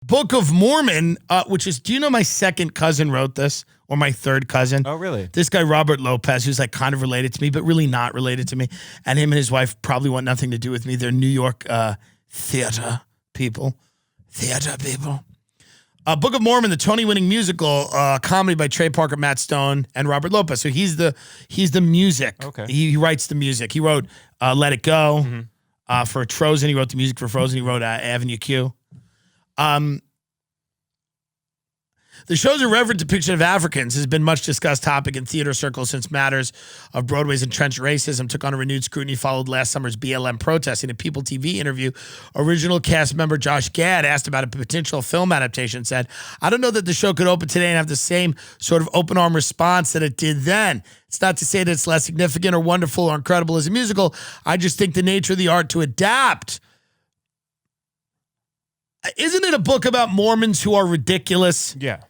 Book of Mormon, which is, do you know my second cousin wrote this? Or my third cousin? Oh, really? This guy, Robert Lopez, who's like kind of related to me, but really not related to me. And him and his wife probably want nothing to do with me. They're New York theater people. Book of Mormon, the Tony-winning musical comedy by Trey Parker, Matt Stone, and Robert Lopez. So he's the music. Okay. He writes the music. He wrote Let It Go for Frozen. He wrote the music for Frozen. He wrote Avenue Q. The show's irreverent depiction of Africans has been much discussed topic in theater circles since matters of Broadway's entrenched racism took on a renewed scrutiny followed last summer's BLM protest. In a People TV interview, original cast member Josh Gad asked about a potential film adaptation, said, "I don't know that the show could open today and have the same sort of open arm response that it did then. It's not to say that it's less significant or wonderful or incredible as a musical. I just think the nature of the art to adapt." Isn't it a book about Mormons who are ridiculous? Yeah.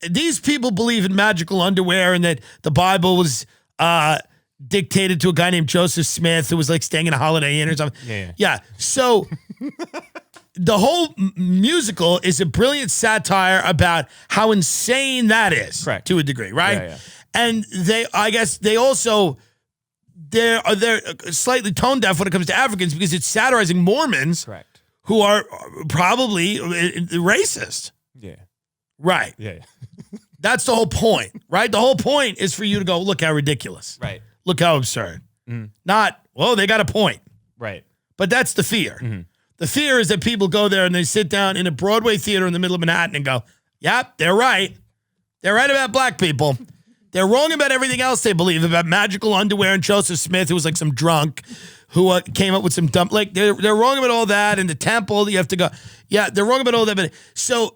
These people believe in magical underwear and that the Bible was dictated to a guy named Joseph Smith who was like staying in a Holiday Inn or something. Yeah. So the whole musical is a brilliant satire about how insane that is. Correct. To a degree, right? Yeah. And I guess they also they're slightly tone deaf when it comes to Africans because it's satirizing Mormons. Correct. Who are probably racist. Yeah. Right. Yeah. That's the whole point, right? The whole point is for you to go, look how ridiculous. Right. Look how absurd. Not, well, they got a point. Right. But that's the fear. The fear is that people go there and they sit down in a Broadway theater in the middle of Manhattan and go, yep, they're right. They're right about black people. They're wrong about everything else they believe about magical underwear and Joseph Smith, who was like some drunk who came up with some dumb, like they're wrong about all that. And the temple, you have to go. Yeah, they're wrong about all that. But so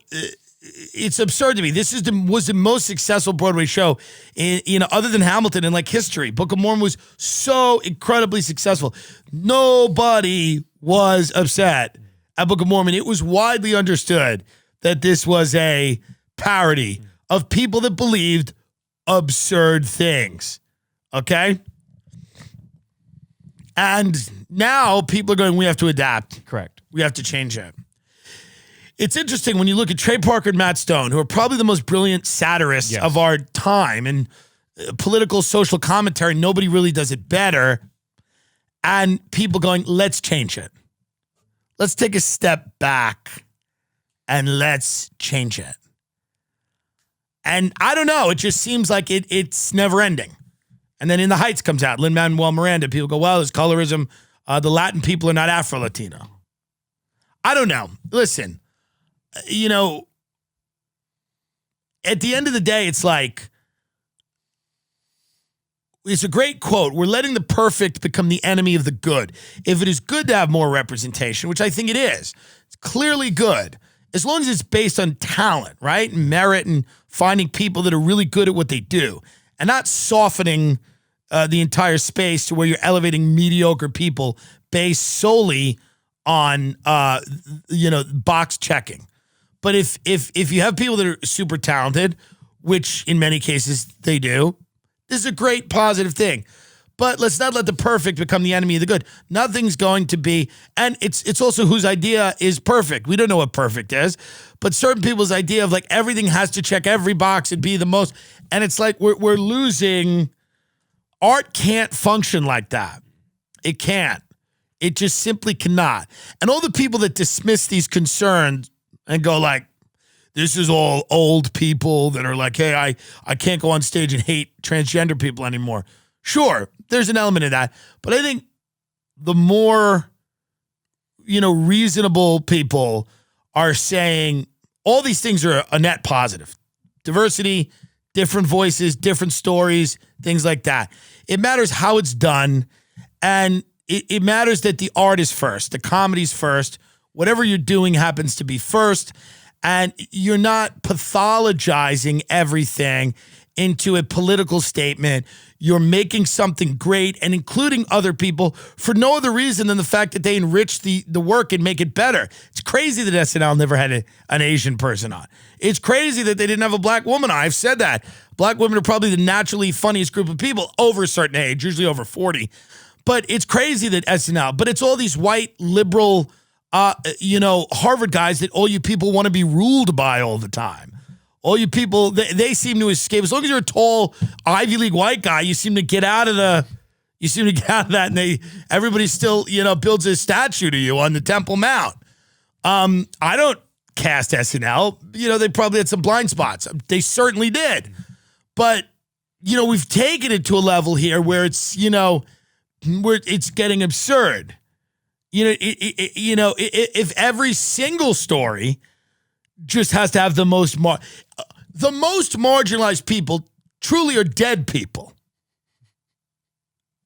it's absurd to me. This was the most successful Broadway show in other than Hamilton in like history. Book of Mormon was so incredibly successful. Nobody was upset at Book of Mormon. It was widely understood that this was a parody of people that believed absurd things. Okay? And now people are going, we have to adapt. Correct. We have to change it. It's interesting when you look at Trey Parker and Matt Stone, who are probably the most brilliant satirists of our time and political social commentary. Nobody really does it better. And people going, let's change it. Let's take a step back and let's change it. And I don't know. It just seems like it's never ending. And then In the Heights comes out. Lin-Manuel Miranda. People go, well, there's colorism. The Latin people are not Afro-Latino. I don't know. Listen, you know, at the end of the day, it's like, it's a great quote. We're letting the perfect become the enemy of the good. If it is good to have more representation, which I think it is, it's clearly good, as long as it's based on talent, right? And merit and finding people that are really good at what they do and not softening the entire space to where you're elevating mediocre people based solely on, box checking. But if you have people that are super talented, which in many cases they do, this is a great positive thing. But let's not let the perfect become the enemy of the good. Nothing's going to be, and it's also whose idea is perfect. We don't know what perfect is, but certain people's idea of like everything has to check every box and be the most, and it's like we're losing. Art can't function like that. It can't. It just simply cannot. And all the people that dismiss these concerns and go like, this is all old people that are like, hey, I can't go on stage and hate transgender people anymore. Sure, there's an element of that. But I think the more, reasonable people are saying all these things are a net positive. Diversity, different voices, different stories, things like that. It matters how it's done. And it matters that the art is first, the comedy's first. Whatever you're doing happens to be first. And you're not pathologizing everything into a political statement. You're making something great and including other people for no other reason than the fact that they enrich the work and make it better. It's crazy that SNL never had an Asian person on. It's crazy that they didn't have a black woman on. I've said that. Black women are probably the naturally funniest group of people over a certain age, usually over 40. But it's crazy that SNL, but it's all these white liberal Harvard guys that all you people want to be ruled by all the time. All you people, they seem to escape. As long as you're a tall Ivy League white guy, you seem to get out of that, and everybody still, builds a statue to you on the Temple Mount. I don't cast SNL. They probably had some blind spots. They certainly did. But, we've taken it to a level here where it's, where it's getting absurd. If every single story just has to have the most marginalized people truly are dead people,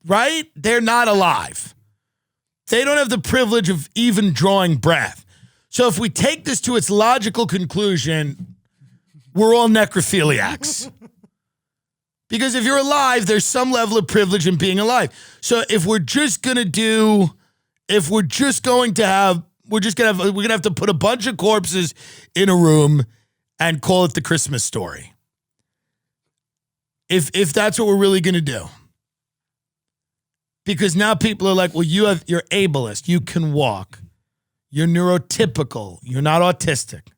right? They're not alive. They don't have the privilege of even drawing breath. So if we take this to its logical conclusion, we're all necrophiliacs. Because if you're alive, there's some level of privilege in being alive. So if we're gonna have to put a bunch of corpses in a room and call it the Christmas Story. If that's what we're really going to do. Because now people are like, well, you're ableist. You can walk. You're neurotypical. You're not autistic.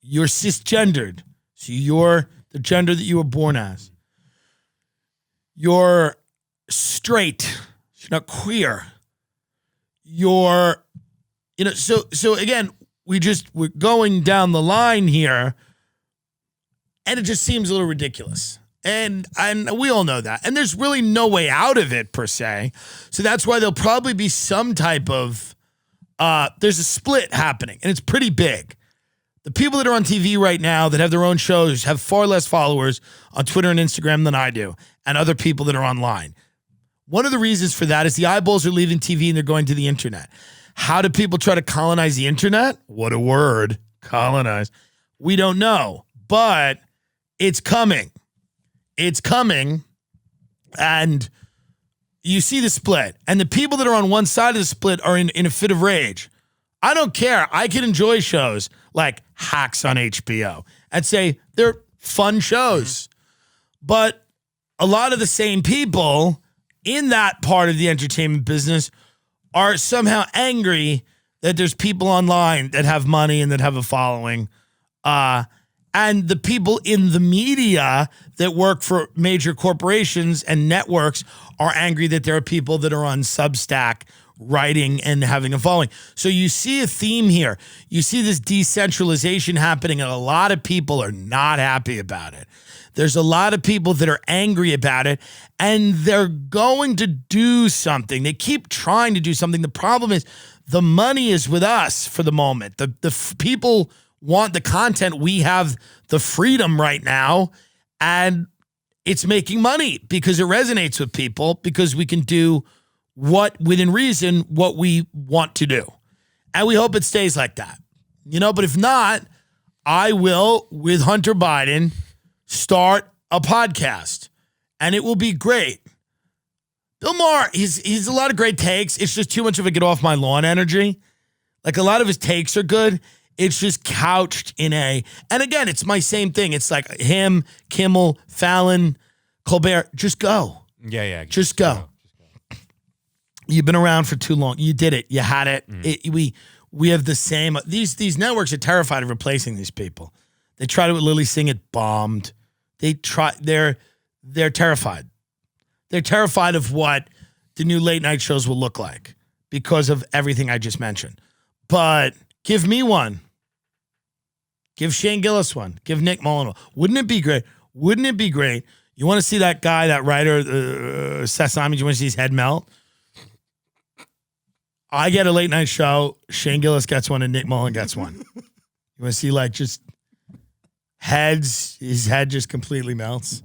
You're cisgendered. So you're the gender that you were born as. You're straight. You're not queer. So again, we're going down the line here, and it just seems a little ridiculous. And we all know that. And there's really no way out of it, per se. So that's why there'll probably be some type of, there's a split happening, and it's pretty big. The people that are on TV right now that have their own shows have far less followers on Twitter and Instagram than I do, and other people that are online. One of the reasons for that is the eyeballs are leaving TV and they're going to the internet. How do people try to colonize the internet? What a word, colonize. We don't know, but it's coming. It's coming, and you see the split. And the people that are on one side of the split are in a fit of rage. I don't care. I can enjoy shows like Hacks on HBO and say they're fun shows. But a lot of the same people in that part of the entertainment business are somehow angry that there's people online that have money and that have a following. And the people in the media that work for major corporations and networks are angry that there are people that are on Substack writing and having a following. So you see a theme here. You see this decentralization happening, and a lot of people are not happy about it. There's a lot of people that are angry about it, and they're going to do something. They keep trying to do something. The problem is the money is with us for the moment. The people want the content. We have the freedom right now, and it's making money because it resonates with people, because we can do within reason, what we want to do. And we hope it stays like that. But if not, I will, with Hunter Biden, start a podcast, and it will be great. Bill Maher, he's a lot of great takes. It's just too much of a get off my lawn energy. Like, a lot of his takes are good. It's just couched in and again, it's my same thing. It's like him, Kimmel, Fallon, Colbert. Just go. Yeah. Just go. You've been around for too long. You did it. You had it. We have the same. These networks are terrified of replacing these people. They tried it with Lily Singh. It bombed. They're terrified. They're terrified of what the new late night shows will look like because of everything I just mentioned. But give me one. Give Shane Gillis one. Give Nick Mullen one. Wouldn't it be great? You want to see that guy, that writer, Seth Simons, you want to see his head melt? I get a late night show, Shane Gillis gets one, and Nick Mullen gets one. You want to see, like, just heads, his head just completely melts.